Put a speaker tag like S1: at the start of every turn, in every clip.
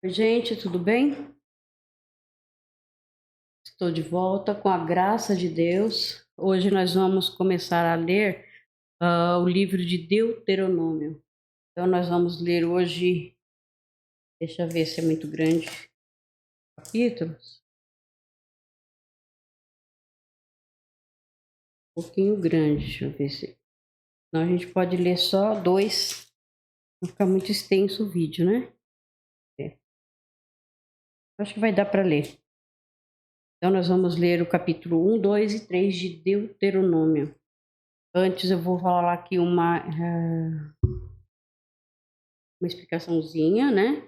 S1: Oi, gente, tudo bem? Estou de volta com a graça de Deus. Hoje nós vamos começar a ler o livro de Deuteronômio. Então, nós vamos ler hoje, deixa eu ver se é muito grande, capítulos, um pouquinho grande, deixa eu ver se. Não, a gente pode ler só dois, não ficar muito extenso o vídeo, né? É, acho que vai dar para ler. Então, nós vamos ler o capítulo 1, 2 e 3 de Deuteronômio. Antes, eu vou falar aqui uma explicaçãozinha, né?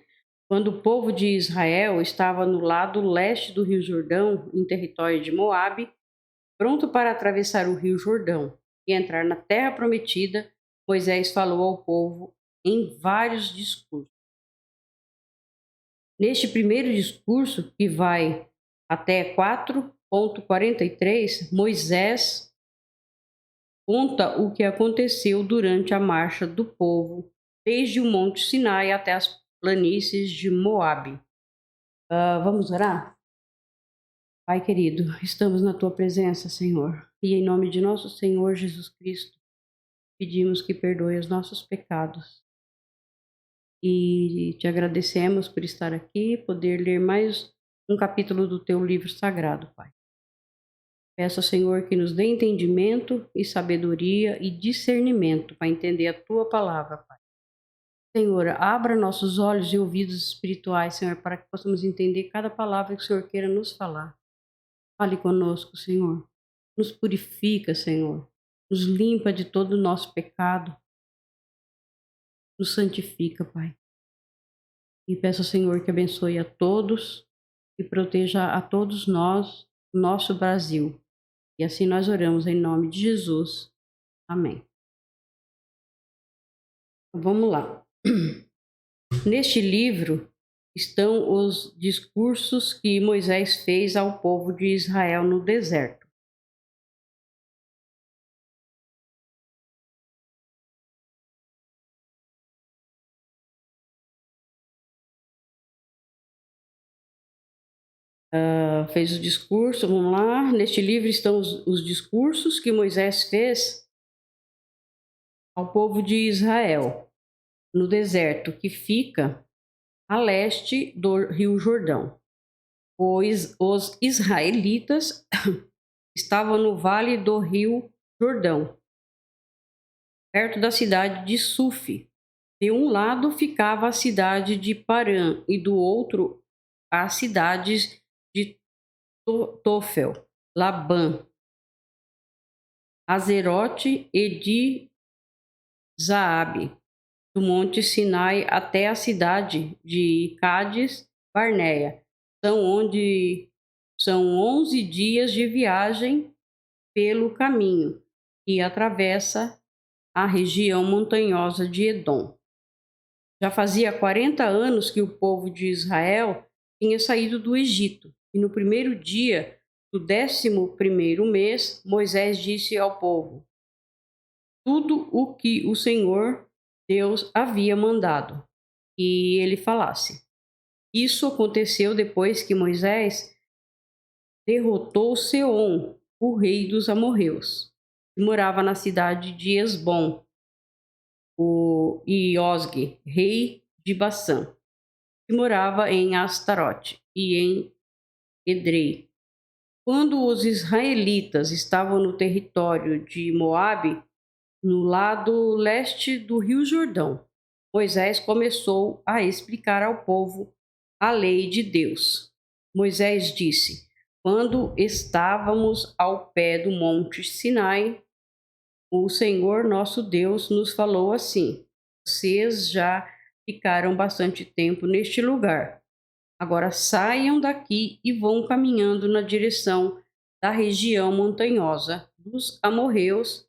S1: Quando o povo de Israel estava no lado leste do Rio Jordão, em território de Moabe, pronto para atravessar o Rio Jordão e entrar na terra prometida, Moisés falou ao povo em vários discursos. Neste primeiro discurso, que vai até 4:43, Moisés conta o que aconteceu durante a marcha do povo, desde o Monte Sinai até as planícies de Moabe. Vamos orar? Pai querido, estamos na tua presença, Senhor, e em nome de nosso Senhor Jesus Cristo, pedimos que perdoe os nossos pecados. E te agradecemos por estar aqui, poder ler mais um capítulo do teu livro sagrado, Pai. Peço ao Senhor que nos dê entendimento e sabedoria e discernimento para entender a tua palavra, Pai. Senhor, abra nossos olhos e ouvidos espirituais, Senhor, para que possamos entender cada palavra que o Senhor queira nos falar. Fale conosco, Senhor. Nos purifica, Senhor. Nos limpa de todo o nosso pecado. Nos santifica, Pai. E peço ao Senhor que abençoe a todos e proteja a todos nós, nosso Brasil. E assim nós oramos em nome de Jesus. Amém. Vamos lá. Neste livro estão os discursos que Moisés fez ao povo de Israel no deserto. Fez o discurso, vamos lá. Neste livro estão os discursos que Moisés fez ao povo de Israel no deserto, que fica a leste do Rio Jordão. Os israelitas estavam no vale do Rio Jordão, perto da cidade de Suf. De um lado ficava a cidade de Parã e do outro as cidades de Tofel, Labã, Azerote e de Zaabe, do Monte Sinai até a cidade de Cádiz Barneia. São 11 dias de viagem pelo caminho que atravessa a região montanhosa de Edom. Já fazia 40 anos que o povo de Israel tinha saído do Egito, e no primeiro dia do 11º mês, Moisés disse ao povo tudo o que o Senhor Deus havia mandado que ele falasse. Isso aconteceu depois que Moisés derrotou Seom, o rei dos amorreus, que morava na cidade de Esbom, e Osg, rei de Bassã, que morava em Astarote e em Edrei. Quando os israelitas estavam no território de Moabe, no lado leste do Rio Jordão, Moisés começou a explicar ao povo a lei de Deus. Moisés disse: quando estávamos ao pé do monte Sinai, o Senhor nosso Deus nos falou assim: vocês já ficaram bastante tempo neste lugar. Agora saiam daqui e vão caminhando na direção da região montanhosa dos amorreus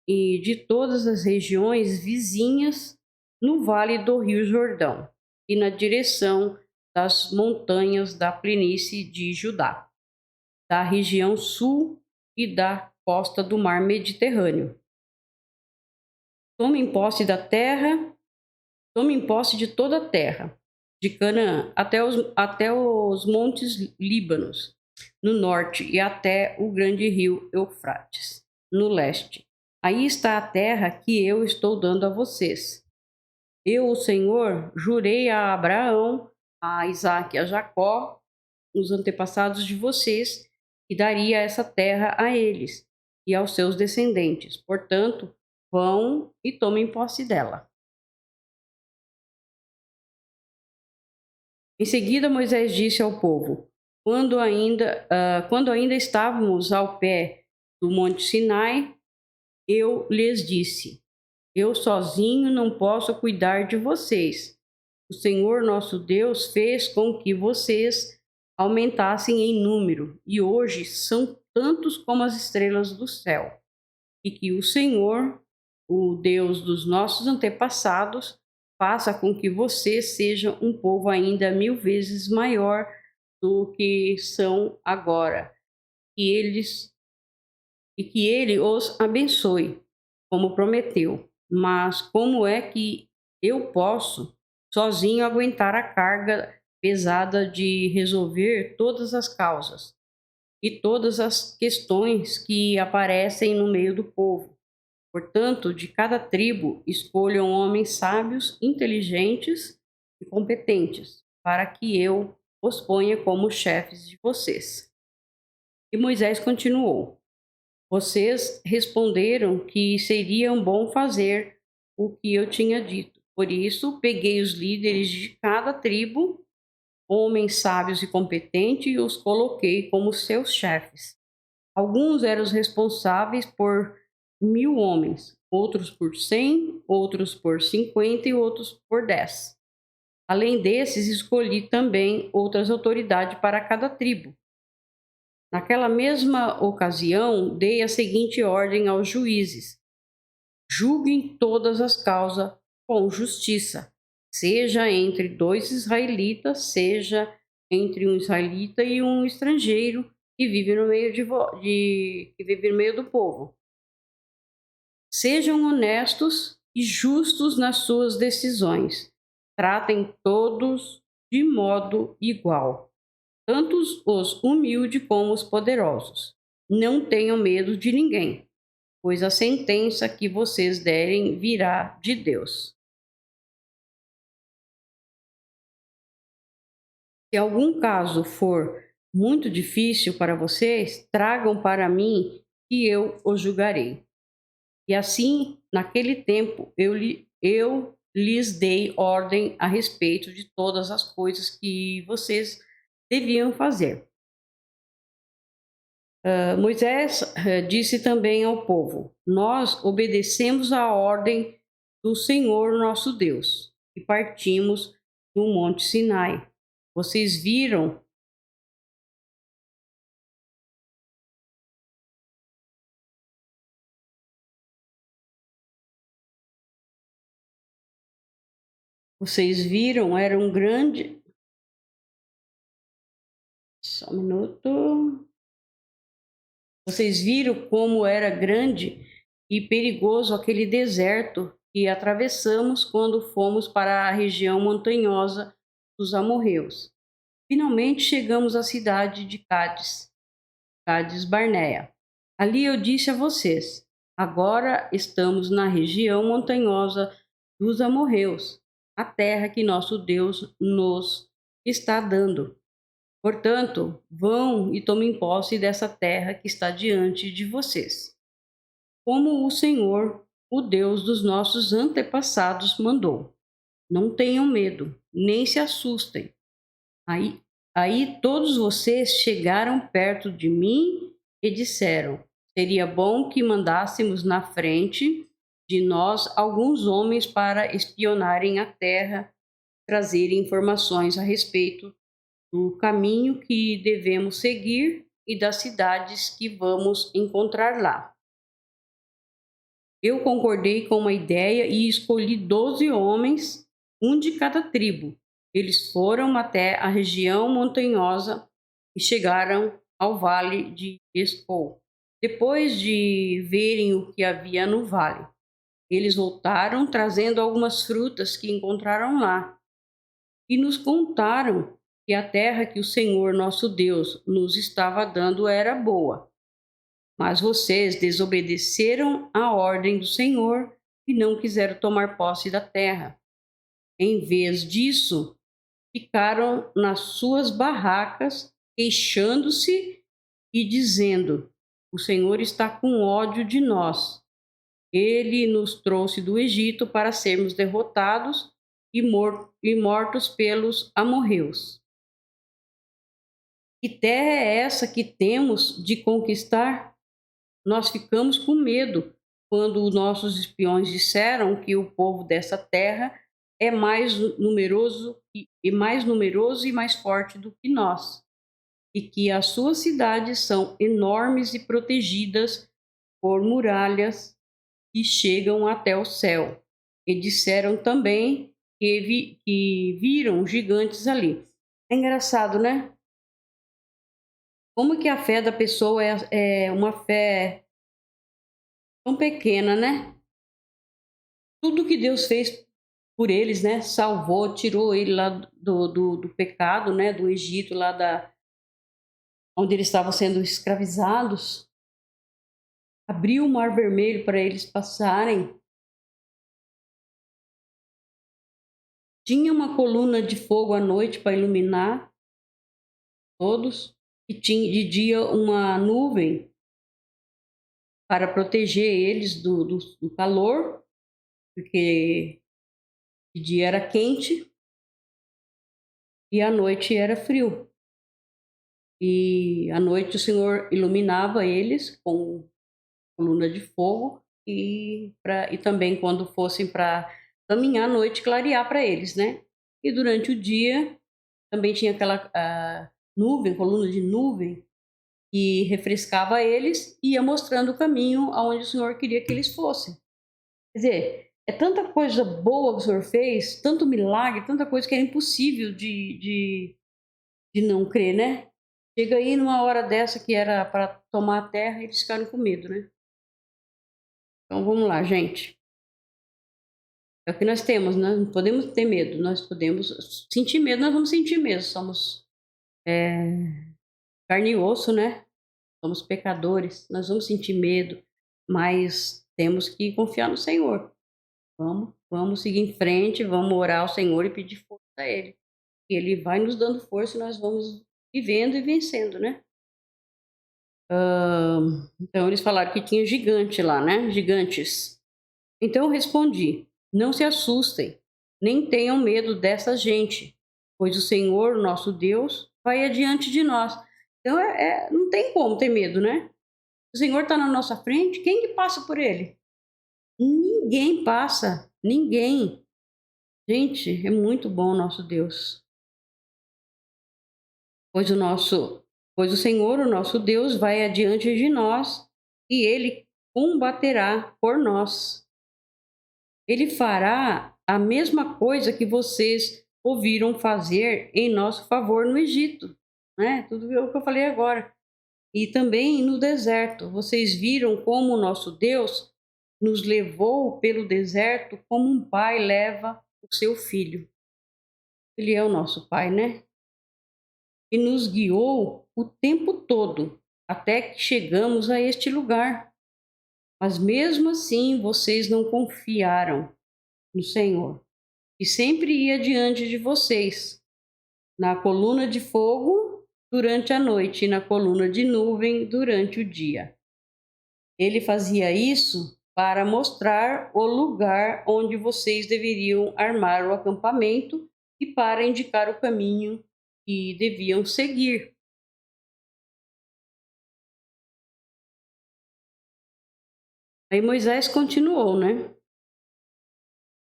S1: e de todas as regiões vizinhas no vale do Rio Jordão e na direção das montanhas da planície de Judá, da região sul e da costa do mar Mediterrâneo. Tomem posse da terra, tomem posse de toda a terra. de Canaã, até os montes Líbanos, no norte, e até o grande rio Eufrates, no leste. Aí está a terra que eu estou dando a vocês. Eu, o Senhor, jurei a Abraão, a Isaque e a Jacó, os antepassados de vocês, que daria essa terra a eles e aos seus descendentes. Portanto, vão e tomem posse dela. Em seguida, Moisés disse ao povo: quando ainda estávamos ao pé do Monte Sinai, eu lhes disse: eu sozinho não posso cuidar de vocês. O Senhor nosso Deus fez com que vocês aumentassem em número, e hoje são tantos como as estrelas do céu. E que o Senhor, o Deus dos nossos antepassados, faça com que vocês sejam um povo ainda 1000 vezes maior do que são agora, e que ele os abençoe, como prometeu. Mas como é que eu posso sozinho aguentar a carga pesada de resolver todas as causas e todas as questões que aparecem no meio do povo? Portanto, de cada tribo escolham homens sábios, inteligentes e competentes, para que eu os ponha como chefes de vocês. E Moisés continuou: vocês responderam que seria bom fazer o que eu tinha dito. Por isso, peguei os líderes de cada tribo, homens sábios e competentes, e os coloquei como seus chefes. Alguns eram os responsáveis por 1000 homens, outros por 100, outros por 50 e outros por 10. Além desses, escolhi também outras autoridades para cada tribo. Naquela mesma ocasião, dei a seguinte ordem aos juízes: julguem todas as causas com justiça, seja entre 2 israelitas, seja entre um israelita e um estrangeiro que vive no meio que vive no meio do povo. Sejam honestos e justos nas suas decisões. Tratem todos de modo igual, tanto os humildes como os poderosos. Não tenham medo de ninguém, pois a sentença que vocês derem virá de Deus. Se algum caso for muito difícil para vocês, tragam para mim e eu os julgarei. E assim, naquele tempo, eu lhes dei ordem a respeito de todas as coisas que vocês deviam fazer. Moisés disse também ao povo: nós obedecemos a ordem do Senhor nosso Deus e partimos do Monte Sinai. Vocês viram era um grande. Só um minuto. Vocês viram como era grande e perigoso aquele deserto que atravessamos quando fomos para a região montanhosa dos amorreus. Finalmente chegamos à cidade de Cádiz Barneia. Ali eu disse a vocês: agora estamos na região montanhosa dos amorreus, a terra que nosso Deus nos está dando. Portanto, vão e tomem posse dessa terra que está diante de vocês, como o Senhor, o Deus dos nossos antepassados, mandou. Não tenham medo, nem se assustem. Aí todos vocês chegaram perto de mim e disseram: seria bom que mandássemos na frente de nós alguns homens para espionarem a terra, trazerem informações a respeito do caminho que devemos seguir e das cidades que vamos encontrar lá. Eu concordei com uma ideia e escolhi 12 homens, um de cada tribo. Eles foram até a região montanhosa e chegaram ao vale de Escol. Depois de verem o que havia no vale, eles voltaram trazendo algumas frutas que encontraram lá. e nos contaram que a terra que o Senhor nosso Deus nos estava dando era boa. Mas vocês desobedeceram à ordem do Senhor e não quiseram tomar posse da terra. Em vez disso, ficaram nas suas barracas, queixando-se e dizendo: O Senhor está com ódio de nós. Ele nos trouxe do Egito para sermos derrotados e mortos pelos amorreus. Que terra é essa que temos de conquistar? Nós ficamos com medo quando os nossos espiões disseram que o povo dessa terra é mais numeroso e mais forte do que nós, e que as suas cidades são enormes e protegidas por muralhas que chegam até o céu. E disseram também que viram gigantes ali. É engraçado, né? Como que a fé da pessoa é uma fé tão pequena, né? Tudo que Deus fez por eles, né? Salvou, tirou ele lá do pecado, né? Do Egito, onde eles estavam sendo escravizados. Abriu o Mar Vermelho para eles passarem. Tinha uma coluna de fogo à noite para iluminar todos. E tinha de dia uma nuvem para proteger eles do calor, porque de dia era quente e à noite era frio. E à noite o Senhor iluminava eles com coluna de fogo e também quando fossem para caminhar à noite clarear para eles, né? E durante o dia também tinha aquela nuvem, coluna de nuvem que refrescava eles e ia mostrando o caminho aonde o Senhor queria que eles fossem. Quer dizer, é tanta coisa boa que o Senhor fez, tanto milagre, tanta coisa que era impossível de não crer, né? Chega aí numa hora dessa que era para tomar a terra e eles ficaram com medo, né? Então vamos lá, gente. É o que nós temos, né? Não podemos ter medo, nós podemos sentir medo, nós vamos sentir medo. Somos carne e osso, né? Somos pecadores, nós vamos sentir medo, mas temos que confiar no Senhor. Vamos seguir em frente, vamos orar ao Senhor e pedir força a Ele. E Ele vai nos dando força e nós vamos vivendo e vencendo, né? Então eles falaram que tinha gigante lá, né? Gigantes. Então eu respondi: Não se assustem, nem tenham medo dessa gente, pois o Senhor, nosso Deus, vai adiante de nós. Então não tem como ter medo, né? O Senhor está na nossa frente, quem que passa por Ele? Ninguém passa, ninguém. Gente, é muito bom o nosso Deus. Pois o Senhor, o nosso Deus, vai adiante de nós e Ele combaterá por nós. Ele fará a mesma coisa que vocês ouviram fazer em nosso favor no Egito, né? Tudo o que eu falei agora. E também no deserto. Vocês viram como o nosso Deus nos levou pelo deserto como um pai leva o seu filho. Ele é o nosso pai, né? E nos guiou o tempo todo até que chegamos a este lugar. Mas mesmo assim vocês não confiaram no Senhor, e sempre ia diante de vocês, na coluna de fogo durante a noite e na coluna de nuvem durante o dia. Ele fazia isso para mostrar o lugar onde vocês deveriam armar o acampamento e para indicar o caminho que deviam seguir. Aí Moisés continuou, né?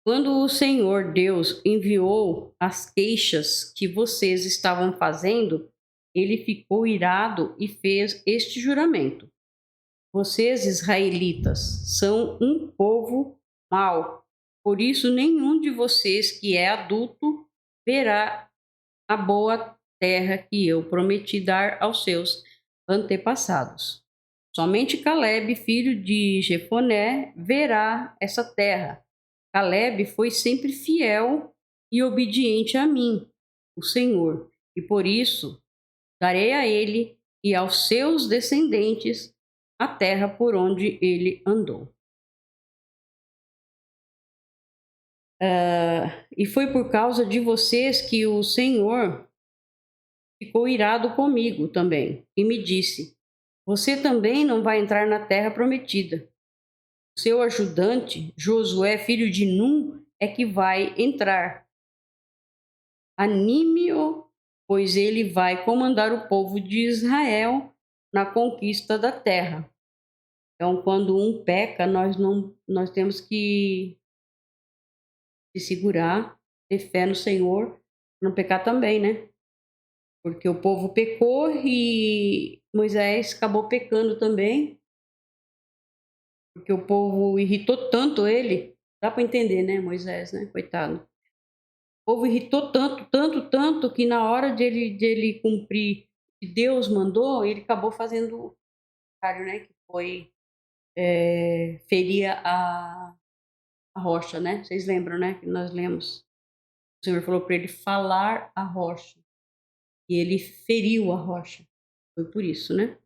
S1: Quando o Senhor Deus enviou as queixas que vocês estavam fazendo, ele ficou irado e fez este juramento: Vocês, israelitas, são um povo mau. Por isso, nenhum de vocês que é adulto verá a boa terra que eu prometi dar aos seus antepassados. Somente Caleb, filho de Jefoné, verá essa terra. Caleb foi sempre fiel e obediente a mim, o Senhor, e por isso darei a ele e aos seus descendentes a terra por onde ele andou. E foi por causa de vocês que o Senhor ficou irado comigo também e me disse: Você também não vai entrar na terra prometida. Seu ajudante, Josué, filho de Num, é que vai entrar. Anime-o, pois ele vai comandar o povo de Israel na conquista da terra. Então, quando um peca, nós temos que se segurar, ter fé no Senhor, não pecar também, né? Porque o povo pecou e Moisés acabou pecando também, porque o povo irritou tanto ele. Dá para entender, né, Moisés, né? Coitado. O povo irritou tanto, tanto, tanto, que na hora de ele cumprir o que Deus mandou, ele acabou fazendo o contrário, né? Que foi ferir a rocha, né? Vocês lembram, né? Que nós lemos. O Senhor falou para ele falar a rocha. E ele feriu a rocha. Foi por isso, né?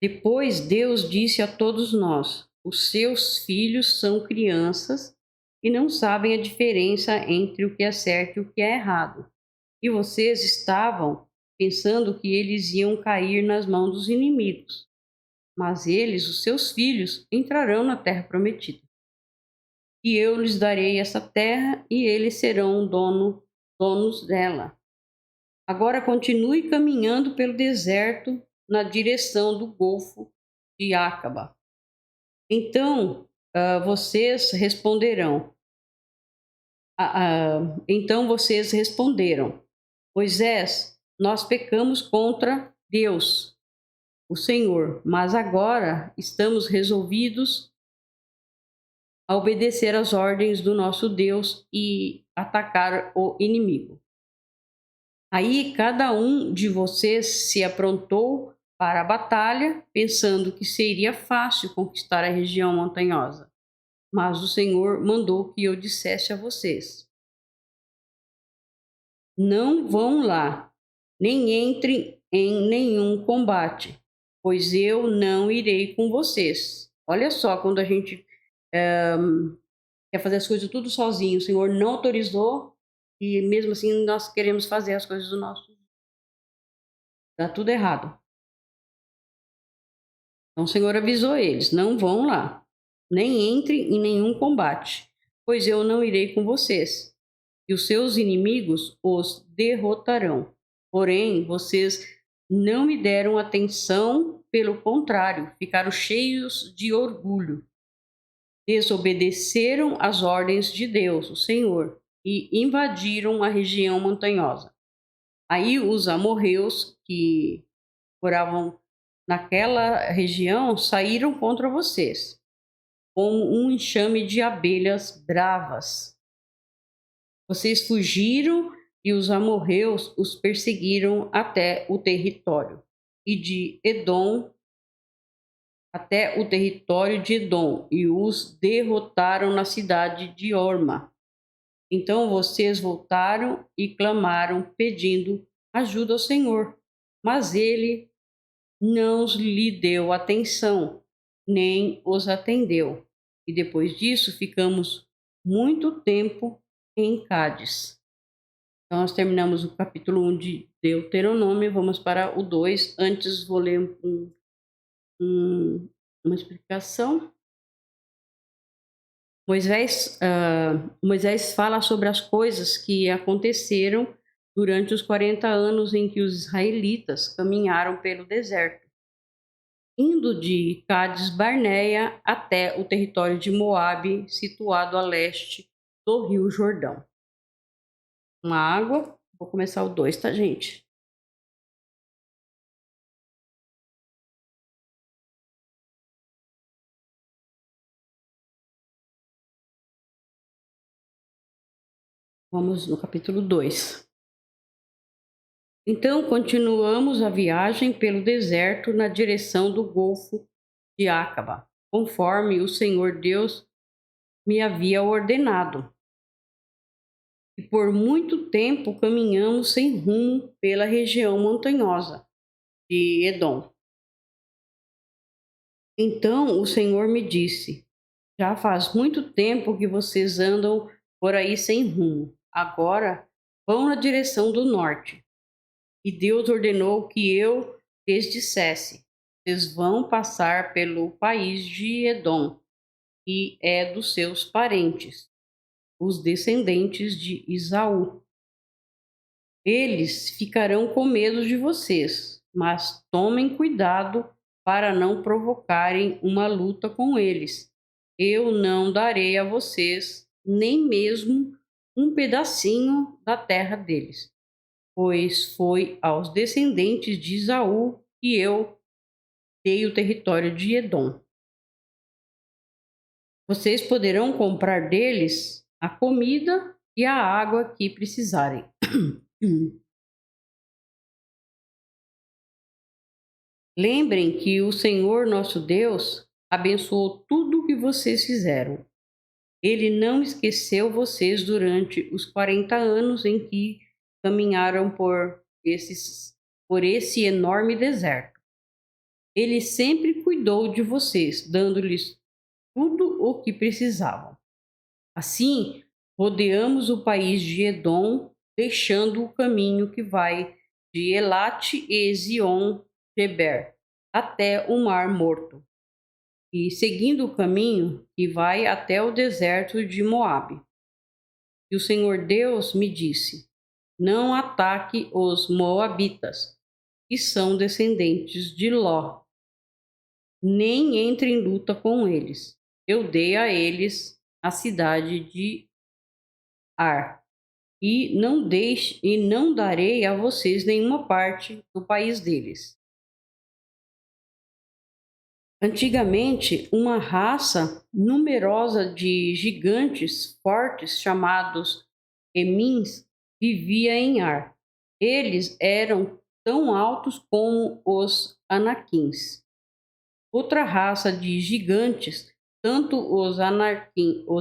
S1: Depois Deus disse a todos nós: os seus filhos são crianças e não sabem a diferença entre o que é certo e o que é errado. E vocês estavam pensando que eles iam cair nas mãos dos inimigos. Mas eles, os seus filhos, entrarão na terra prometida. E eu lhes darei essa terra e eles serão donos dela. Agora continue caminhando pelo deserto na direção do Golfo de Acaba. Então vocês responderão. Então vocês responderam: Moisés, nós pecamos contra Deus, o Senhor, mas agora estamos resolvidos a obedecer às ordens do nosso Deus e atacar o inimigo. Aí cada um de vocês se aprontou para a batalha, pensando que seria fácil conquistar a região montanhosa. Mas o Senhor mandou que eu dissesse a vocês: não vão lá, nem entrem em nenhum combate, pois eu não irei com vocês. Olha só, quando a gente quer fazer as coisas tudo sozinho, o Senhor não autorizou e mesmo assim nós queremos fazer as coisas do nosso. Dá tudo errado. Então o Senhor avisou eles: não vão lá, nem entrem em nenhum combate, pois eu não irei com vocês, e os seus inimigos os derrotarão. Porém, vocês não me deram atenção, pelo contrário, ficaram cheios de orgulho. Desobedeceram às ordens de Deus, o Senhor, e invadiram a região montanhosa. Aí os amorreus que moravam naquela região saíram contra vocês, como um enxame de abelhas bravas. Vocês fugiram e os amorreus os perseguiram até o território e de Edom até o território de Edom e os derrotaram na cidade de Orma. Então vocês voltaram e clamaram pedindo ajuda ao Senhor, mas ele não lhe deu atenção, nem os atendeu. E depois disso ficamos muito tempo em Cádiz. Então nós terminamos o capítulo 1 de Deuteronômio, vamos para o 2. Antes vou ler uma explicação. Moisés fala sobre as coisas que aconteceram durante os 40 anos em que os israelitas caminharam pelo deserto, indo de Cádiz Barneia até o território de Moabe, situado a leste do Rio Jordão. Uma água, vou começar o 2, tá, gente? Vamos no capítulo 2. Então, continuamos a viagem pelo deserto na direção do Golfo de Acaba, conforme o Senhor Deus me havia ordenado. e por muito tempo caminhamos sem rumo pela região montanhosa de Edom. Então o Senhor me disse: já faz muito tempo que vocês andam por aí sem rumo. Agora vão na direção do norte. E Deus ordenou que eu lhes dissesse: vocês vão passar pelo país de Edom, e é dos seus parentes, os descendentes de Esaú. Eles ficarão com medo de vocês, mas tomem cuidado para não provocarem uma luta com eles. Eu não darei a vocês nem mesmo um pedacinho da terra deles, pois foi aos descendentes de Esaú que eu dei o território de Edom. Vocês poderão comprar deles a comida e a água que precisarem. Lembrem que o Senhor nosso Deus abençoou tudo o que vocês fizeram. Ele não esqueceu vocês durante os 40 anos em que caminharam por esse enorme deserto. Ele sempre cuidou de vocês, dando-lhes tudo o que precisavam. Assim, rodeamos o país de Edom, deixando o caminho que vai de Elate e Ezion-Geber até o Mar Morto, e seguindo o caminho que vai até o deserto de Moabe. E o Senhor Deus me disse: não ataque os moabitas, que são descendentes de Ló, nem entre em luta com eles. Eu dei a eles a cidade de Ar, e não darei a vocês nenhuma parte do país deles. Antigamente, uma raça numerosa de gigantes fortes chamados Emins vivia em Ar. Eles eram tão altos como os Anaquins. Outra raça de gigantes, tanto os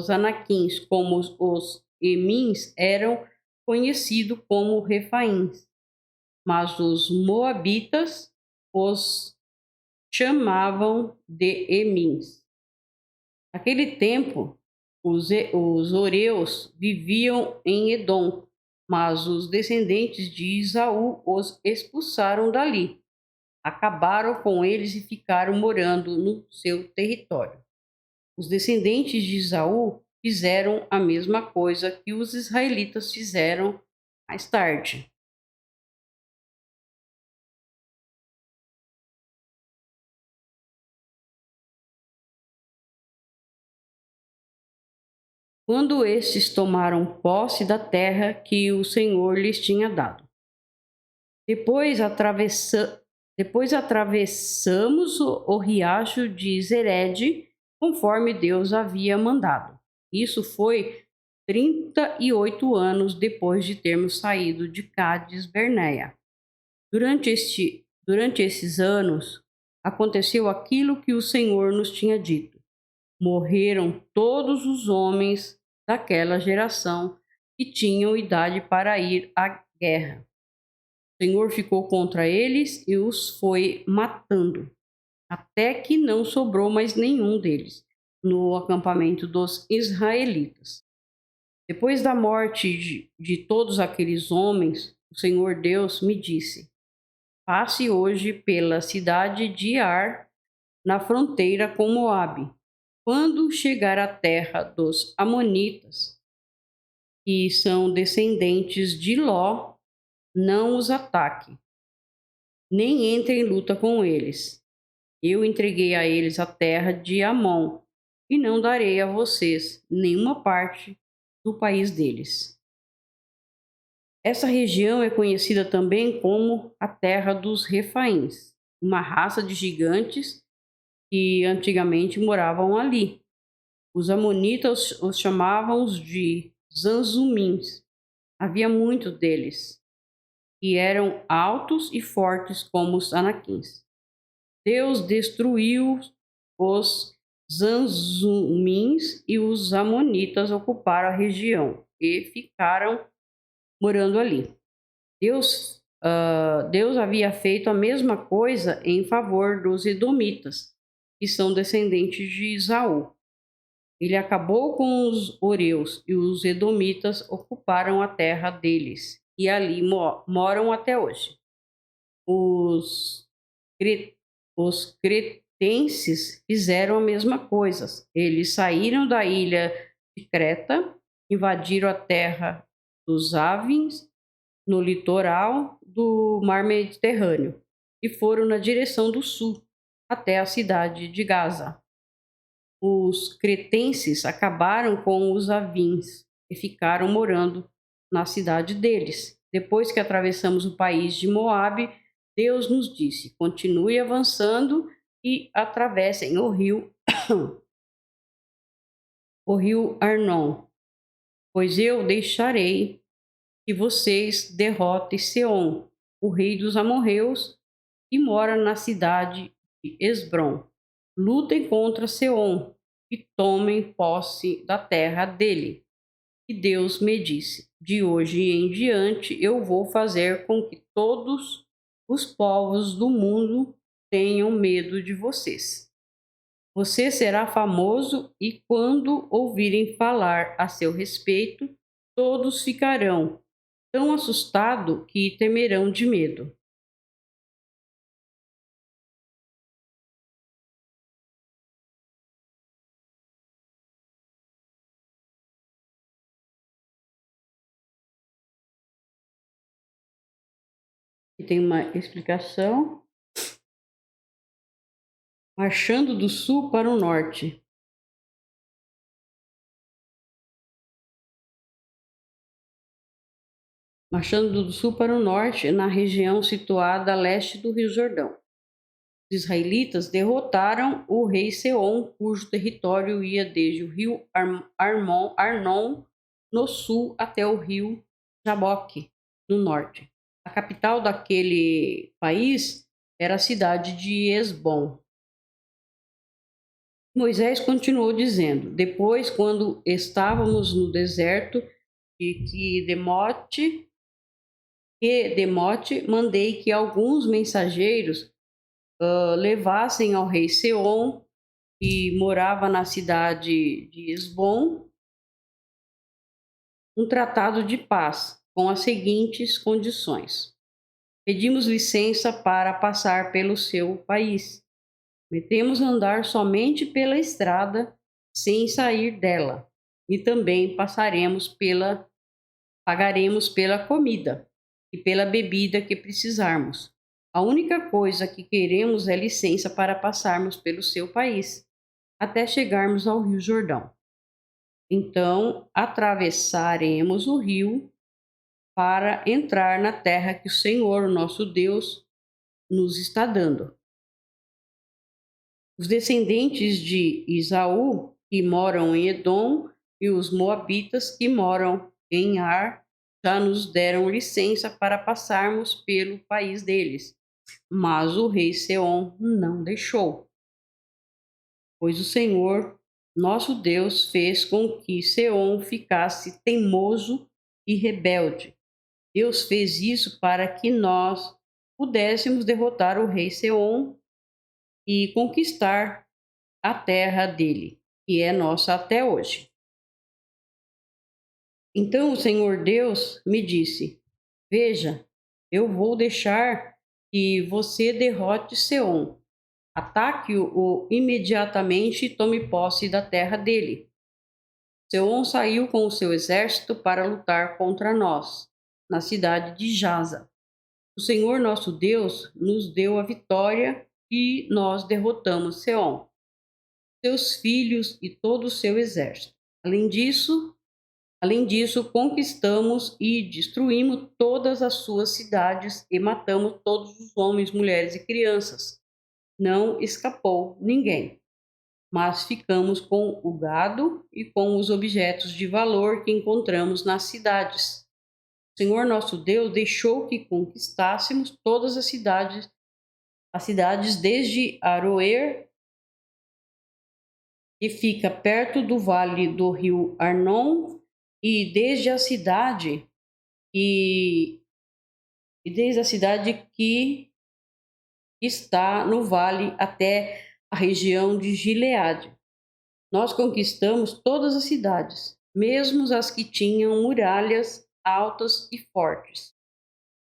S1: Anaquins como os Emins eram conhecidos como Refaíns, mas os Moabitas os chamavam de Emins. Naquele tempo, os Oreus viviam em Edom, mas os descendentes de Esaú os expulsaram dali. Acabaram com eles e ficaram morando no seu território. Os descendentes de Esaú fizeram a mesma coisa que os israelitas fizeram mais tarde. Quando estes tomaram posse da terra que o Senhor lhes tinha dado. Depois, atravessamos o riacho de Zered, conforme Deus havia mandado. Isso foi 38 anos depois de termos saído de Cádiz Berneia. Durante esses anos, aconteceu aquilo que o Senhor nos tinha dito. Morreram todos os homens daquela geração que tinham idade para ir à guerra. O Senhor ficou contra eles e os foi matando, até que não sobrou mais nenhum deles no acampamento dos israelitas. Depois da morte de todos aqueles homens, o Senhor Deus me disse: passe hoje pela cidade de Ar, na fronteira com Moabe. Quando chegar à terra dos Amonitas, que são descendentes de Ló, não os ataque, nem entre em luta com eles. Eu entreguei a eles a terra de Amon, e não darei a vocês nenhuma parte do país deles. Essa região é conhecida também como a terra dos Refaíns, uma raça de gigantes que antigamente moravam ali. Os amonitas os chamavam de Zanzumins. Havia muitos deles, que eram altos e fortes como os anaquins. Deus destruiu os Zanzumins e os amonitas ocuparam a região e ficaram morando ali. Deus havia feito a mesma coisa em favor dos edomitas, que são descendentes de Esaú. Ele acabou com os Oreus e os edomitas ocuparam a terra deles e ali moram até hoje. Os, cre- os cretenses fizeram a mesma coisa. Eles saíram da ilha de Creta, invadiram a terra dos Avins no litoral do Mar Mediterrâneo e foram na direção do sul, até a cidade de Gaza. Os cretenses acabaram com os avins e ficaram morando na cidade deles. Depois que atravessamos o país de Moabe, Deus nos disse: continue avançando e atravessem o rio, o rio Arnon, pois eu deixarei que vocês derrotem Seom, o rei dos amorreus, que mora na cidade de Esbrom. Lutem contra Seom e tomem posse da terra dele. E Deus me disse: de hoje em diante eu vou fazer com que todos os povos do mundo tenham medo de vocês. Você será famoso e quando ouvirem falar a seu respeito, todos ficarão tão assustados que temerão de medo. E tem uma explicação. Marchando do sul para o norte. Marchando do sul para o norte, na região situada a leste do Rio Jordão. Os israelitas derrotaram o rei Seom, cujo território ia desde o rio Arnon, no sul, até o rio Jaboque, no norte. A capital daquele país era a cidade de Esbom. Moisés continuou dizendo: depois, quando estávamos no deserto de Demote, mandei que alguns mensageiros levassem ao rei Seom, que morava na cidade de Esbom, um tratado de paz com as seguintes condições: pedimos licença para passar pelo seu país. Prometemos andar somente pela estrada, sem sair dela, e também pagaremos pela comida e pela bebida que precisarmos. A única coisa que queremos é licença para passarmos pelo seu país, até chegarmos ao Rio Jordão. Então, atravessaremos o rio para entrar na terra que o Senhor, nosso Deus, nos está dando. Os descendentes de Esaú, que moram em Edom, e os moabitas, que moram em Ar, já nos deram licença para passarmos pelo país deles. Mas o rei Seom não deixou, pois o Senhor, nosso Deus, fez com que Seom ficasse teimoso e rebelde. Deus fez isso para que nós pudéssemos derrotar o rei Seom e conquistar a terra dele, que é nossa até hoje. Então o Senhor Deus me disse: veja, eu vou deixar que você derrote Seom. Ataque-o imediatamente e tome posse da terra dele. Seom saiu com o seu exército para lutar contra nós, na cidade de Jaza. O Senhor nosso Deus nos deu a vitória e nós derrotamos Seom, seus filhos e todo o seu exército. Além disso, conquistamos e destruímos todas as suas cidades e matamos todos os homens, mulheres e crianças. Não escapou ninguém, mas ficamos com o gado e com os objetos de valor que encontramos nas cidades. O Senhor nosso Deus deixou que conquistássemos todas as cidades desde Aroer que fica perto do vale do rio Arnon, e desde a cidade e, e desde a cidade que está no vale até a região de Gileade. Nós conquistamos todas as cidades, mesmo as que tinham muralhas altas e fortes.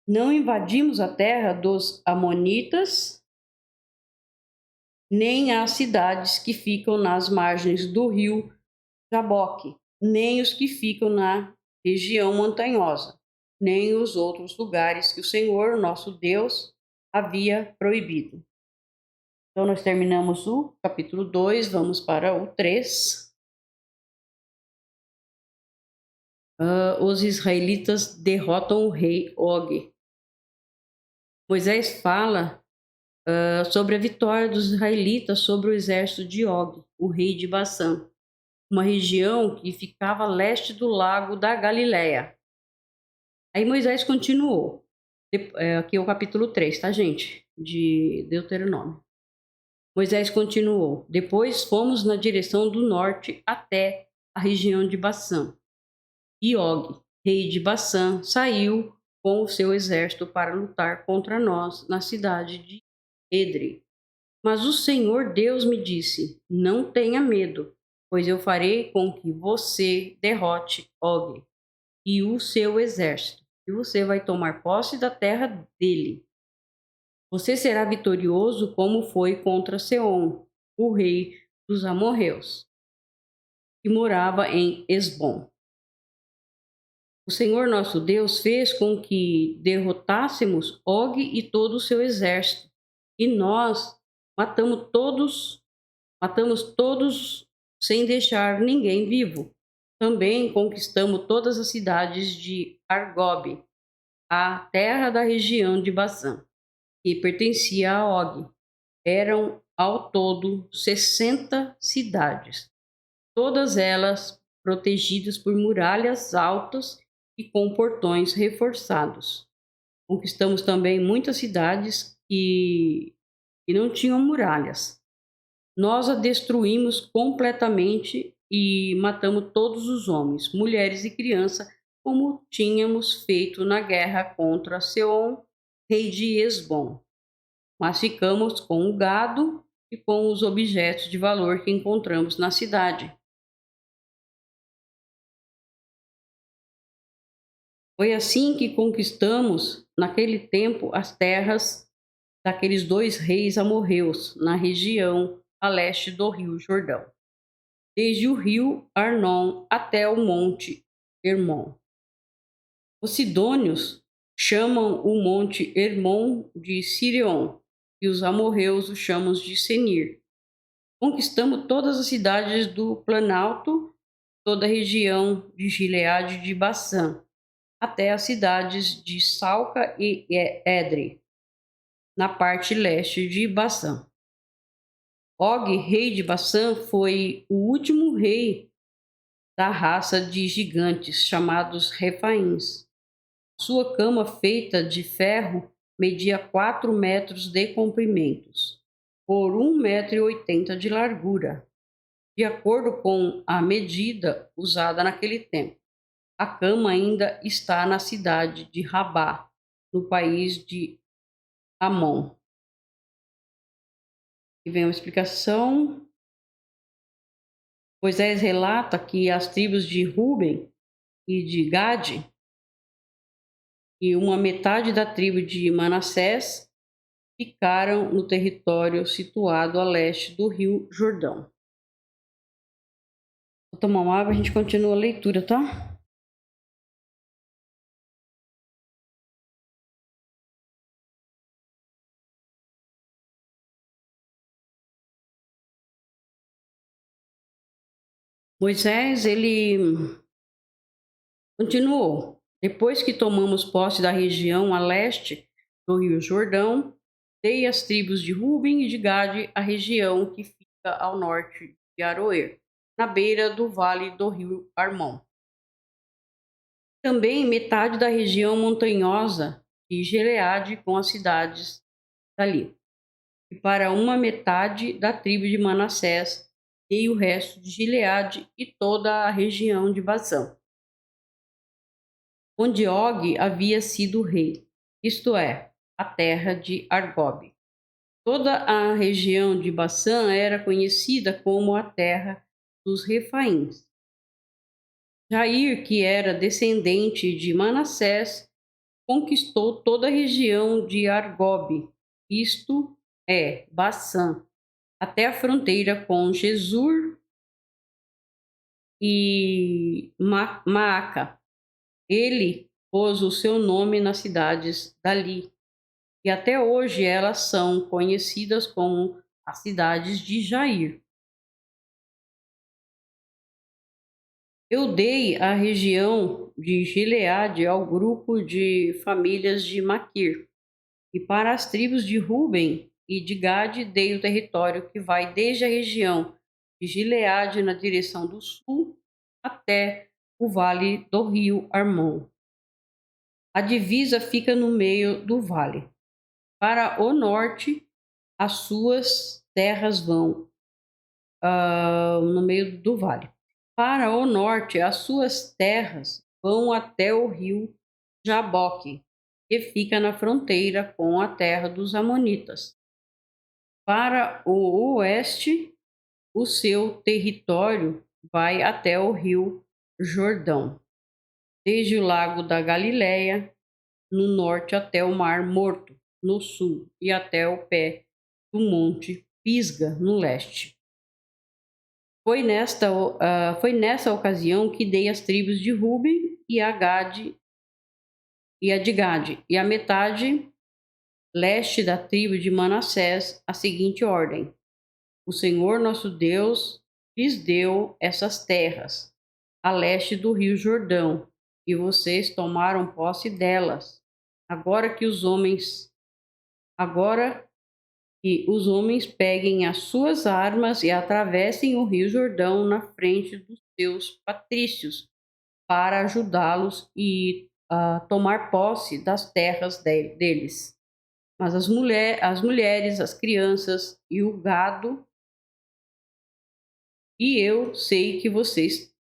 S1: Não invadimos a terra dos amonitas, nem as cidades que ficam nas margens do rio Jaboque, nem os que ficam na região montanhosa, nem os outros lugares que o Senhor, nosso Deus, havia proibido. Então, nós terminamos o capítulo 2, vamos para o 3. Os israelitas derrotam o rei Og. Moisés fala sobre a vitória dos israelitas sobre o exército de Og, o rei de Bassã, uma região que ficava a leste do lago da Galileia. Aí Moisés continuou. Aqui é o capítulo 3, tá, gente? De Deuteronômio. Moisés continuou. Depois fomos na direção do norte até a região de Bassã. E Og, rei de Bassã, saiu com o seu exército para lutar contra nós na cidade de Edrei. Mas o Senhor Deus me disse: não tenha medo, pois eu farei com que você derrote Og e o seu exército, e você vai tomar posse da terra dele. Você será vitorioso como foi contra Seom, o rei dos amorreus, que morava em Esbom. O Senhor nosso Deus fez com que derrotássemos Og e todo o seu exército, e nós matamos todos sem deixar ninguém vivo. Também conquistamos todas as cidades de Argob, a terra da região de Bassã, que pertencia a Og. Eram ao todo 60 cidades, todas elas protegidas por muralhas altas e com portões reforçados. Conquistamos também muitas cidades que não tinham muralhas. Nós a destruímos completamente e matamos todos os homens, mulheres e crianças, como tínhamos feito na guerra contra Seom, rei de Esbom. Mas ficamos com o gado e com os objetos de valor que encontramos na cidade. Foi assim que conquistamos, naquele tempo, as terras daqueles 2 reis amorreus, na região a leste do rio Jordão, desde o rio Arnon até o monte Hermon. Os sidônios chamam o monte Hermon de Sirion, e os amorreus o chamam de Senir. Conquistamos todas as cidades do Planalto, toda a região de Gileade de Bassã, até as cidades de Salca e Edrei, na parte leste de Bassã. Og, rei de Bassã, foi o último rei da raça de gigantes, chamados Refaíns. Sua cama feita de ferro media 4 metros de comprimento, por 1,80 m de largura, de acordo com a medida usada naquele tempo. A cama ainda está na cidade de Rabá, no país de Amon. E vem uma explicação. Moisés relata que as tribos de Ruben e de Gade e uma metade da tribo de Manassés ficaram no território situado a leste do rio Jordão. Vou tomar uma água e a gente continua a leitura, tá? Moisés, ele continuou. Depois que tomamos posse da região a leste do rio Jordão, dei às tribos de Ruben e de Gade a região que fica ao norte de Aroer, na beira do vale do rio Armon. Também metade da região montanhosa de Gileade com as cidades dali. E para uma metade da tribo de Manassés e o resto de Gileade e toda a região de Basã, onde Og havia sido rei, isto é, a terra de Argob. Toda a região de Bassã era conhecida como a terra dos Refaíns. Jair, que era descendente de Manassés, conquistou toda a região de Argob, isto é, Bassã, até a fronteira com Gesur e Maaca. Ele pôs o seu nome nas cidades dali, e até hoje elas são conhecidas como as cidades de Jair. Eu dei a região de Gileade ao grupo de famílias de Maquir, e para as tribos de Ruben e de Gade dei o território que vai desde a região de Gileade na direção do sul até o vale do rio Armon. A divisa fica no meio do vale. Para o norte, as suas terras vão no meio do vale. Para o norte, as suas terras vão até o rio Jaboque, que fica na fronteira com a terra dos Amonitas. Para o oeste, o seu território vai até o rio Jordão, desde o lago da Galileia, no norte até o Mar Morto, no sul, e até o pé do Monte Pisga, no leste. Foi nessa ocasião que dei as tribos de Ruben e a de Gade, e a metade leste da tribo de Manassés, a seguinte ordem: o Senhor nosso Deus lhes deu essas terras, a leste do rio Jordão, e vocês tomaram posse delas. Agora que os homens peguem as suas armas e atravessem o rio Jordão na frente dos seus patrícios, para ajudá-los e tomar posse das terras deles. Mas as mulheres, as crianças e o gado, e eu sei que vocês,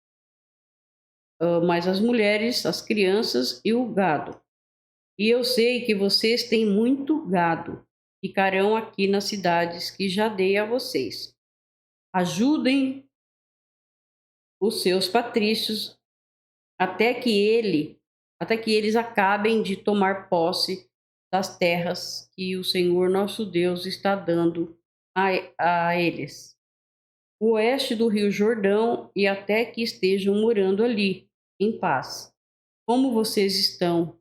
S1: mas as mulheres, as crianças e o gado, e eu sei que vocês têm muito gado, ficarão aqui nas cidades que já dei a vocês. Ajudem os seus patrícios até que eles acabem de tomar posse das terras que o Senhor nosso Deus está dando a eles, o oeste do rio Jordão, e até que estejam morando ali, em paz, como vocês estão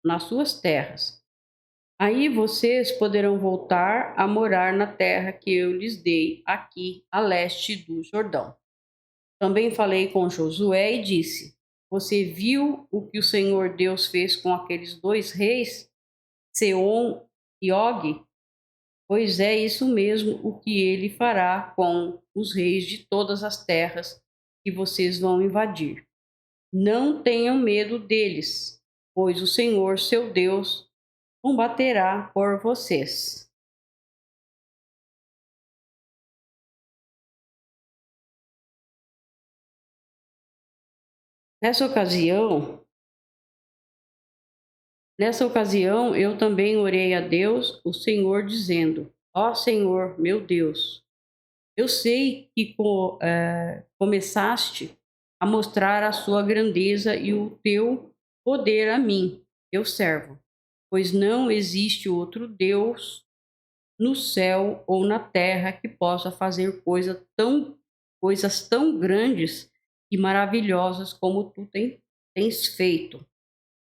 S1: nas suas terras. Aí vocês poderão voltar a morar na terra que eu lhes dei aqui a leste do Jordão. Também falei com Josué e disse: você viu o que o Senhor Deus fez com aqueles dois reis, Seom e Og? Pois é isso mesmo o que ele fará com os reis de todas as terras que vocês vão invadir. Não tenham medo deles, pois o Senhor, seu Deus, combaterá por vocês. Nessa ocasião, eu também orei a Deus, o Senhor, dizendo: ó Senhor, meu Deus, eu sei que começaste a mostrar a sua grandeza e o teu poder a mim, teu servo, pois não existe outro Deus no céu ou na terra que possa fazer coisas tão grandes e maravilhosas como tu tens feito.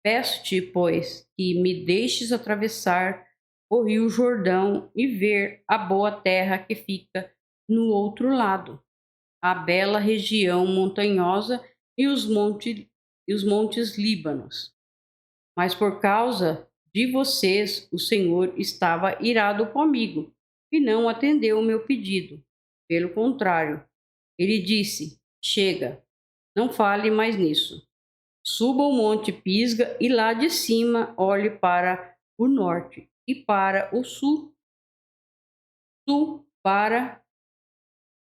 S1: Peço-te, pois, que me deixes atravessar o rio Jordão e ver a boa terra que fica no outro lado, a bela região montanhosa e os montes Líbanos. Mas por causa de vocês, o Senhor estava irado comigo e não atendeu o meu pedido. Pelo contrário, ele disse: chega, não fale mais nisso. Suba o monte Pisga e lá de cima olhe para o norte e para o sul, para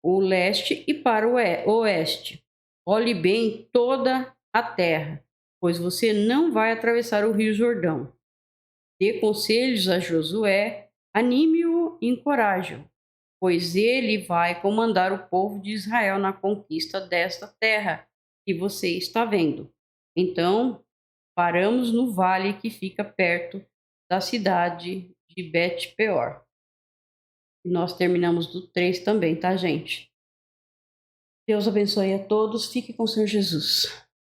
S1: o leste e para o oeste. Olhe bem toda a terra, pois você não vai atravessar o rio Jordão. Dê conselhos a Josué, anime-o e encoraje-o, pois ele vai comandar o povo de Israel na conquista desta terra que você está vendo. Então, paramos no vale que fica perto da cidade de Bet-peor. E nós terminamos do 3 também, tá, gente? Deus abençoe a todos. Fique com o Senhor Jesus.